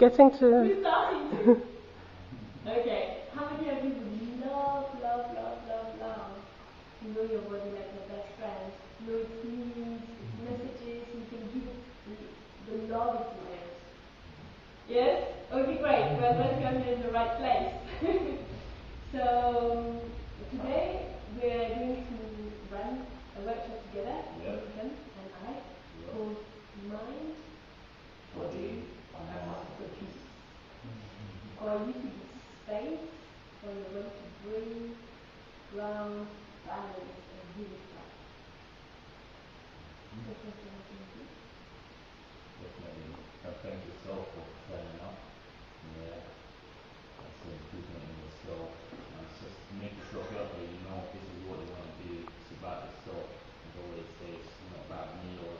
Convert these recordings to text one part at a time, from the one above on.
getting to... We're starting to. Okay, how many of you would love to know your body like your best friend? Know its needs, its messages, you can give it the love it deserves. Yes? Okay, great. Well, welcome in the right place. So, today we are going to run a workshop together, Islington and I, called Mind, Body, and Masterpiece. For you to be space, for your body to breathe, ground, balance, and unify. Definitely. Thank yourself for turning up. Yeah. That's an improvement in yourself. And it's just make yourself out there, you know, this is what you want to do. It's about yourself. As I always say, it's not about me or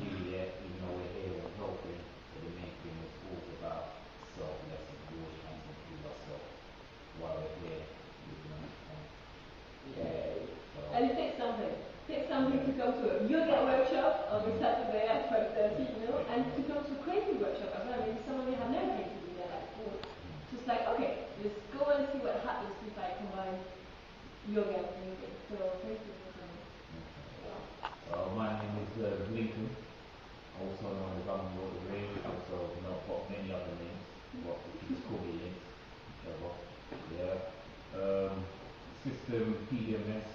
Juliette, even though we're here and helping. But the main thing is always about self. Let's always trying to improve ourselves while we're here. Yay. And it takes something. It takes something to come to a yoga workshop on the Saturday at 5:30, you know, and to come to a creative workshop as well. Maybe someone may have never created in their life before. Just like, okay, let's go and see what happens if I combine yoga and music. So thank you for coming. My name is Lincoln, also known as Untitled Chapter, also known for many other names, but you can just call me Link, whichever. Yeah. System PDMS,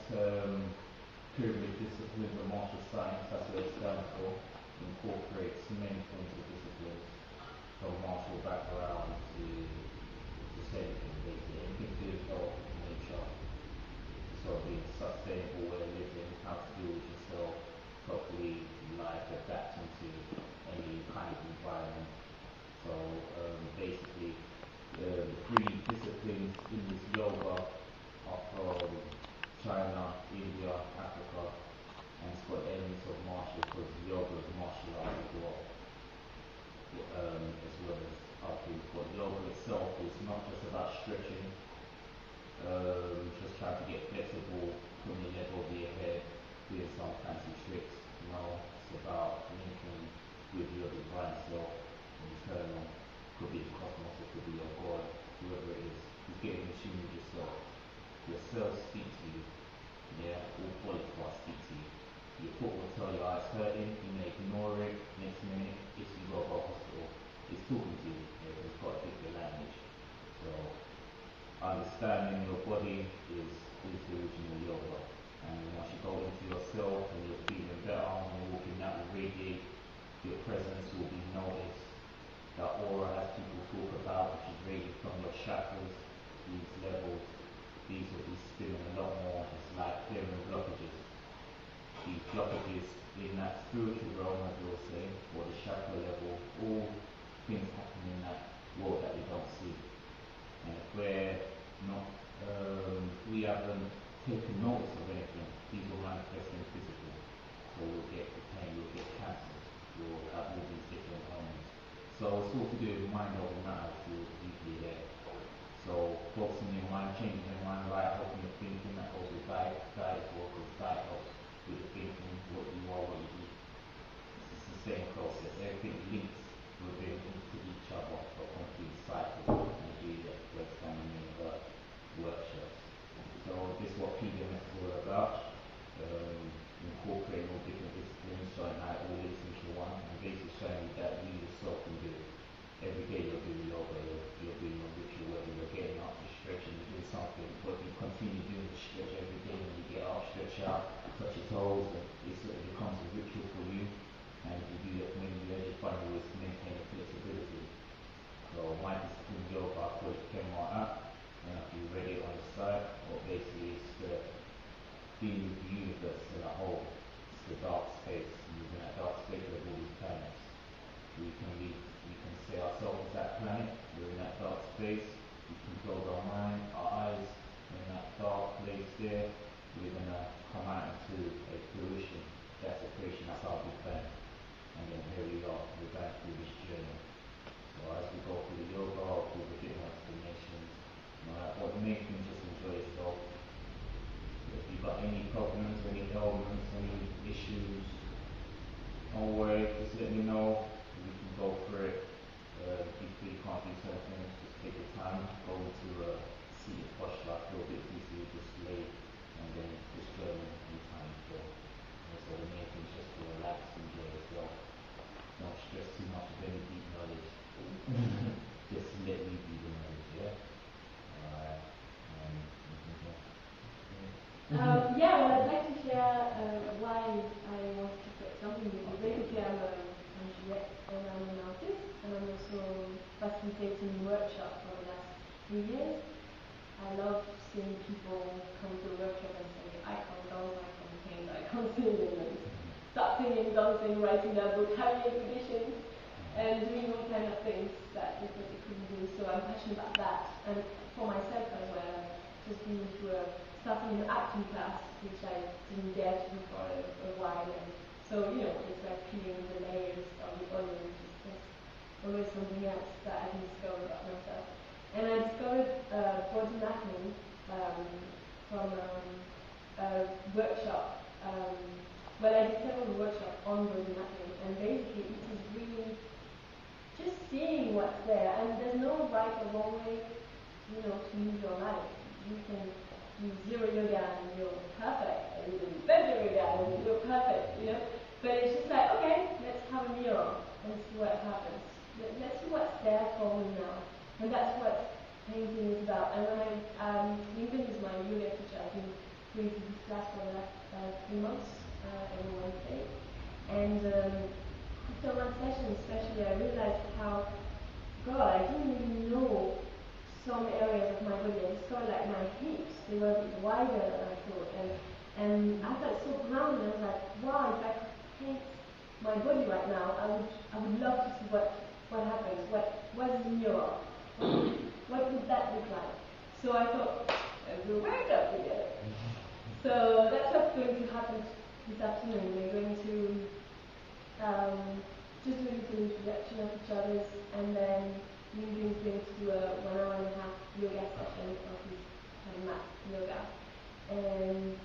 pyramid disciplines of martial science, that's what it stands for. Incorporates many forms of disciplines, from martial background to anything, basically anything to do with health, nature, sort of being sustainable way of living, how to deal with yourself properly, like adapting to any kind of environment. So basically, the three disciplines in this yoga are from China, India, Africa, and it's got elements of martial, because yoga is martial arts as well. As well as other things, but yoga itself is not just about stretching, just trying to get flexible, putting your leg over your head, doing some fancy tricks. No, it's about linking with your divine self, internal, could be the cosmos, it could be your God, whoever it is. It's getting in tune with yourself. Yourself speak to you. Yeah, all body parts speak to you. Your foot will tell you how it's hurting, you may ignore it, next minute, it's you go to the hospital. It's talking to you, yeah, it's got a different language. So, understanding your body is the original yoga. And once you go into yourself and you're feeling better, and you're walking out and radiate, your presence will be noticed. That aura, as people talk about, which is raised from your chakras, these levels, these will be spinning a lot more. It's like clearing blockages. These blockages in that spiritual realm, as we'll say, or the chakra level, all things happen in that world that we don't see. And if we're not, we haven't taken notice of anything, these will manifest in physical. So we'll get pain, we'll get cancer, we'll have all these different elements. So it's all to do with mind over matter, if you're deeply there. So focusing your mind, changing your mind, right, helping your thinking, that goes with diet. Diet work, because diet helps with the thinking, what you are, what you eat. It's the same process. Everything links within into each other for a complete cycle. And do that first time in the workshops. So this is what PDMS is all about. Incorporating all different disciplines, showing how it all links into one, and basically showing you that you yourself can do it. Every day you're doing yoga, you're doing your ritual, whether you're getting up, you're stretching, you're doing something, but you continue doing the stretch every day. When you get up, stretch out, touch your toes, and it becomes a ritual for you. And if you do that when you learn, you find ways to maintain the flexibility. So my discipline yoga, I call it PDMS app, and if you read it on the side, what basically is being with the universe in a whole. It's the dark space, and within that dark space there's all these and I'm an artist, and I'm also facilitating workshops for the last 3 years. I love seeing people come to a workshop and say, I can't dance, I can't paint, I can't sing, and start singing, dancing, writing their book, having exhibitions, and doing all kind of things that they couldn't do. So I'm passionate about that. And for myself as well, I've just been starting an acting class, which I didn't dare to do for a while. And so, it's like peeling the layers of the onion. There's always something else that I can discover about myself. And I discovered body mapping from a workshop. Well, I did several workshops on body mapping, and basically it is really just seeing what's there. And there's no right or wrong way, to live your life. You can do zero yoga and you're perfect, and you can do better yoga and you're perfect, But it's just like, okay, let's have a mirror and see what happens. Let's see what's there for me now. And that's what painting is about. And when Lincoln is my yoga teacher. I've been going to this class for the last 3 months, every Wednesday. And after one session especially, I realized how, God, I didn't even know some areas of my body. I discovered like my hips, they were a bit wider than I thought. And I felt so grounded. I was like, wow, if I could paint my body right now, I would love to see what happens, what's in your, what would that look like? So I thought, we'll work up together. So that's what's going to happen this afternoon. We're going to just do a little introduction of each other's, and then Lincoln is going to do a 1 hour and a half yoga session of his mat yoga. And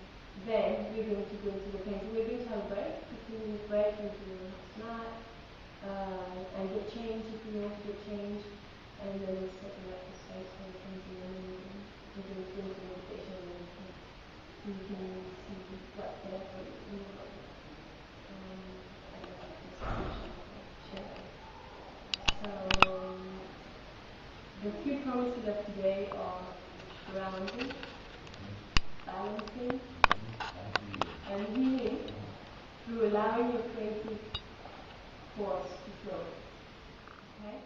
then we're going to go into the painting. We're going to have a break, 15-minute break, and do a snack, and get changed if we want to get changed. And then we'll set up the space for the painting, and then we're going to do the meditation, and you can see what's there for you. So the few promises of today are grounding, balancing, and healing through allowing your creative force to flow. Okay?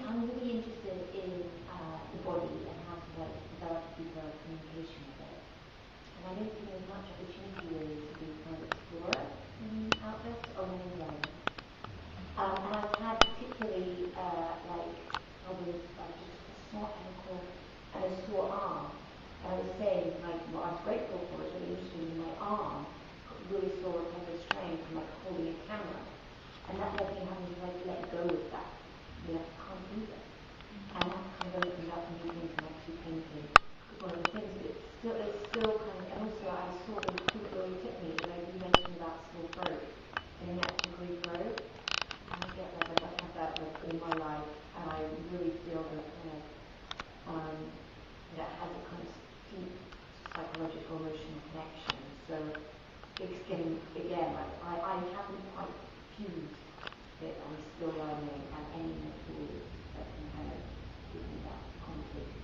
I'm really interested in the body and how to develop deeper communication with it. And I don't think there's much opportunity really to be kind of explorer out there or an endeavor. And I've had particularly problems like just a small ankle and a sore arm. And I was saying what I was grateful for is really interesting in my arm, really sore repetitive strain from holding a camera. And that led me having to let go of that. I can't do that. And that kind of opened up new things and actually painting. It's one of the things, but it's still kind of, and also I saw the two early techniques that you mentioned about small throat, and actually Greek throat. And I get that, I've had that in my life, and I really feel that that has a kind of deep psychological emotional connection. So it's getting, again, I haven't quite fused it. I'm still learning, and any more tools that can kind of give me that conversation.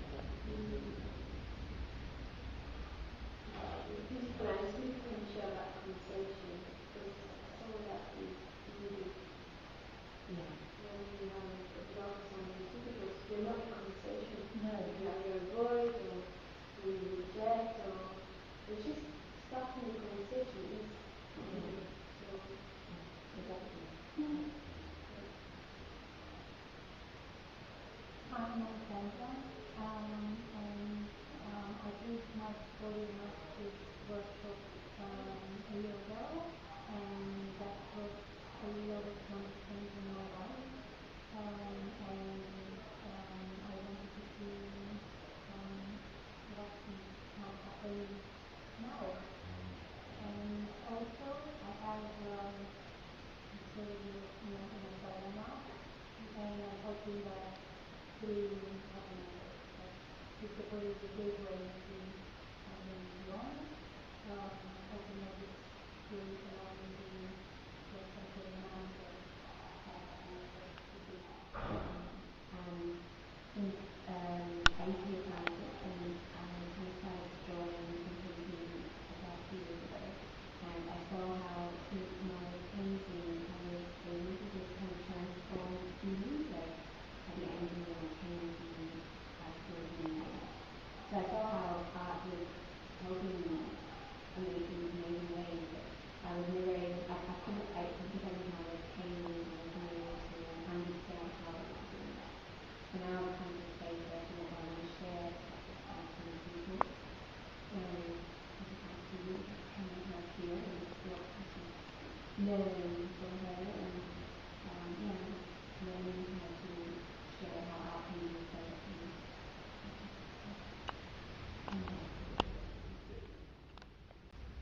Beautiful, and it's really can share that conversation, because some of that is needed. Yeah. When you have a job or something, it's difficult. You're not in conversation. No. You have your voice, or you reject, or it's just starting the conversation is needed. So, Exactly. I'm Alexandra, and I did my body mastery workshop a year ago, and that was a lot of change in my life, and I wanted to see what is now happening now. And also, I have sort of a dilemma, and I'm hoping that through the body the gateway to beyond, hoping that this will allow me to get some sort of an answer. Since 8 years now, and we started to join helping me amazing ways. I was never able, I couldn't, because of my pain, I was never able to understand how I was doing that. So now I've come to a stage where I feel like I want to share with people, and I just have to come and help here and help people learn from her, and learning how to share how our pain is better.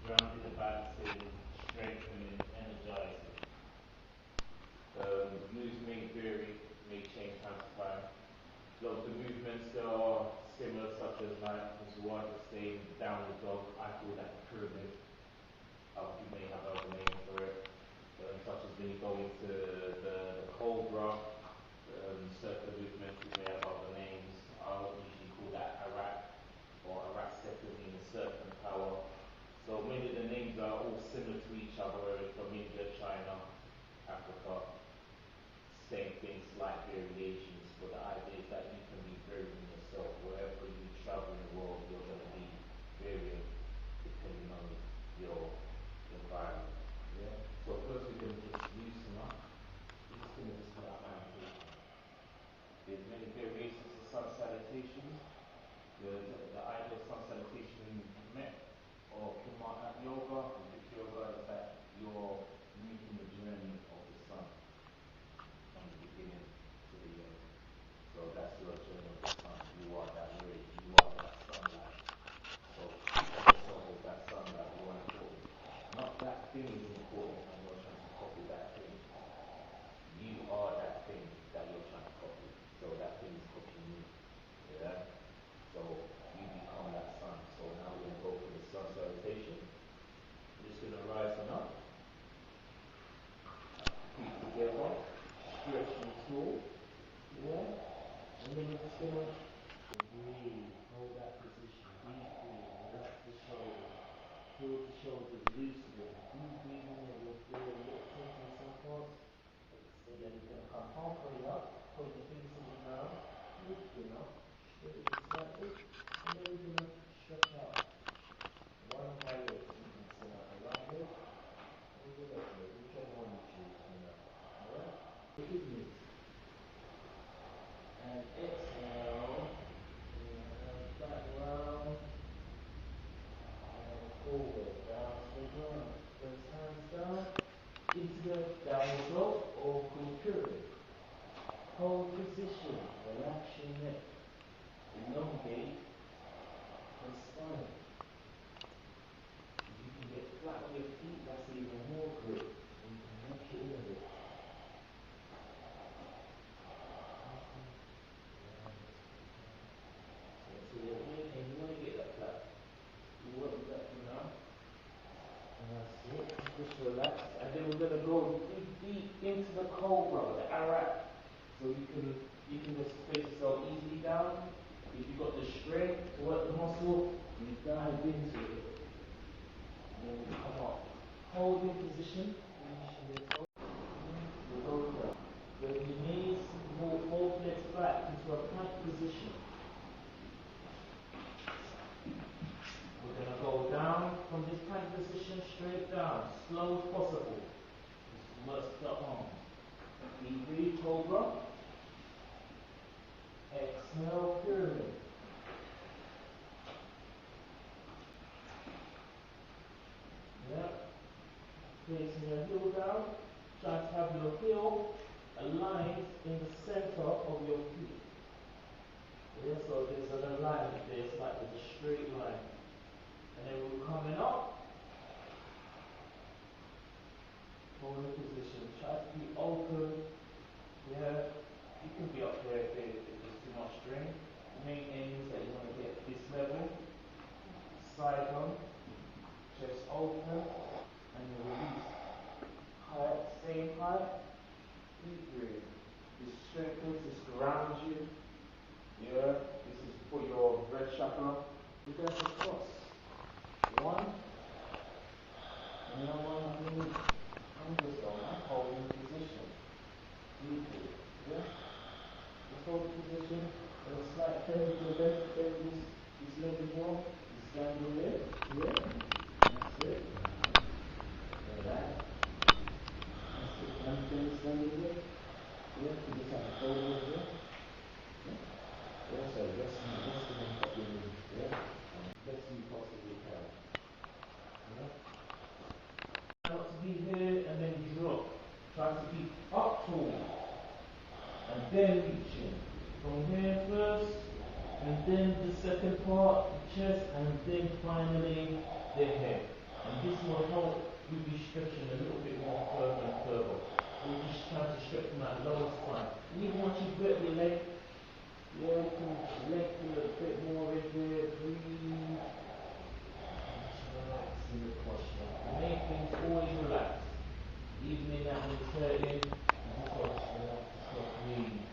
Grounded, balancing, strengthening, energizing. Moves may vary, may change time to time. A lot of the movements are similar, such as as one the same downward dog. I call that pyramid. You may have other name for it, such as when you go into the cobra, circular movement, you may have other names. I usually call that Arak, or Arak second meaning serpent power. So many of the names are all similar to each other, from India, China, Africa. Same thing, slight variations, but the idea is that you can be varying yourself. Wherever you travel in the world, you're going to be varying depending on your environment. Yeah? So first we're going to just loosen up. We're just going to just put our hand here. There's many variations of sun salutations. The idea of sun salutation in Met or Kumara yoga, Vedic yoga, is that you're moving the journey of the sun from the beginning to the end. So that's your journey of the sun. You are that ray, you are that sunlight. So keep yourself as that sunlight. You are important. Not that thing is important and you're trying to copy that thing. You are that thing that you're trying to copy. So that thing is copying you. Yeah? So you become that sun. So now we're going to go for the sun salutation. We're just going to rise on up. Feet together. Stretching tall. Yeah? And then we're just going to breathe. Hold that position. Deeply. Relax the shoulders. Pull the shoulders loosely. Deep breathing in. You'll feel a little tension in some parts. And then you're going to come halfway up. Hold your fingers on the ground. Lifting up. Straighten slightly. And then we're going to stretch out. One of my legs. You can sit out the right leg or the left leg. Whichever one you choose. Alright? Good news. And exhale. Inhale back round. And forward. Down to the ground. Press hands down. Into the downward dog or called pyramid. Hold position. Relax your neck. Elongate the spine. If you can get flat on your feet, that's even more good. You can walk it in a bit. So you're in and you want to get that flat. You work with that for now. And that's it. Just relax. And then we're going to go deep into the cobra, the Arak. So you can just place yourself easily down. If you've got the strength to work the muscle, you dive into it. And then you come up. Holding position. You go down. Bring your knees, walk both legs back into a plank position. We're going to go down from this plank position straight down, slow as possible. Just work the arms. Deep breathe, cobra. Exhale, pyramid. Yeah. Placing your heel down. Try to have your heel aligned in the center of your feet. Yeah, so there's an alignment there, it's like there's a straight line. And then we're coming up. Hold the position. Try to be open. Yeah. You can be up there if there's too much strain. The main aim is that you want to get this level. Side on. Chest open. And then release. Height, same height. Deep breathe. This strengthens, this grounds you. Yeah, this is for your red chakra. We're going to cross. One. And then one underneath. Understone. Holding position. Deep breathe. Yeah? Just hold the position. And a slight bend to the left. Bend this leg as well. This stand your leg, yeah, that's it. Relax. That's it. And then stand your leg, yeah, you just have to fold your leg, yeah. Yeah, so rest on top of your knee, yeah. Best you possibly can, yeah. Not to be here and then drop. Try to be up tall and then reaching. From here first, and then the second part, the chest, and then finally the head. And this will help you be stretching a little bit more further and further. We're just trying to stretch from that lower spine. And even once you grip your leg, yeah, you can lengthen a bit more in there, breathe. Just relax in the posture. The main thing is always relax. Even in that when it's hurting, you just got to relax, just got to breathe.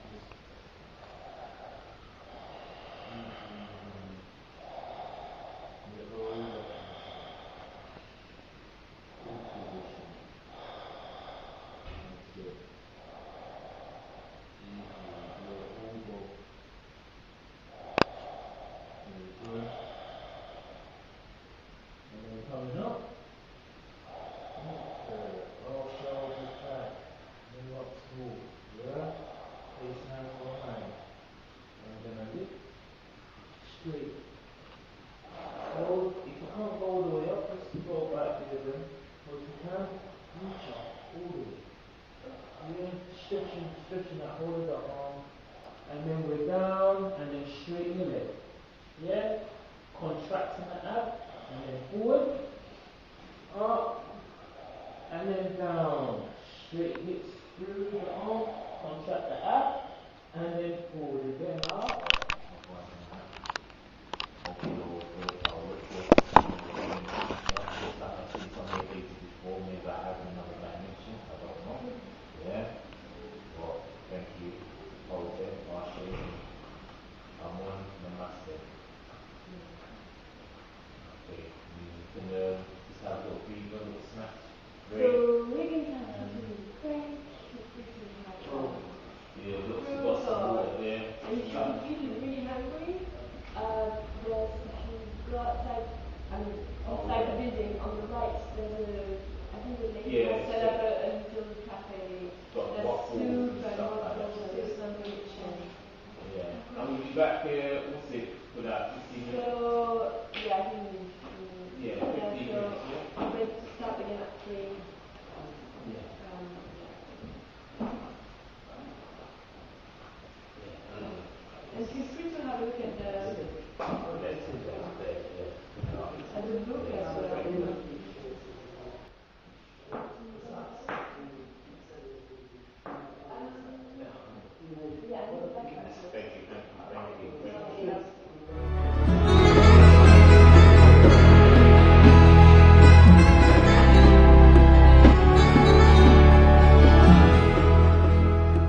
Straight. Hold. If you can't go all the way up, just go back to the rim. But if you can, reach up all the way. Yeah, stretching that whole of the arm. And then we're down, and then straighten the leg. Yeah? Contracting the ab, and then forward, up, and then down. Straight hips through the arm, contract the ab, and then forward again, up. Thank you. Namaste. Okay, you can just have a little breather, a little snatch. So we can have to do French, yeah, look, you've got some water there. And if you're feeling really hungry, there's, if you go outside the building on the right, there's a, I think the lady has set up a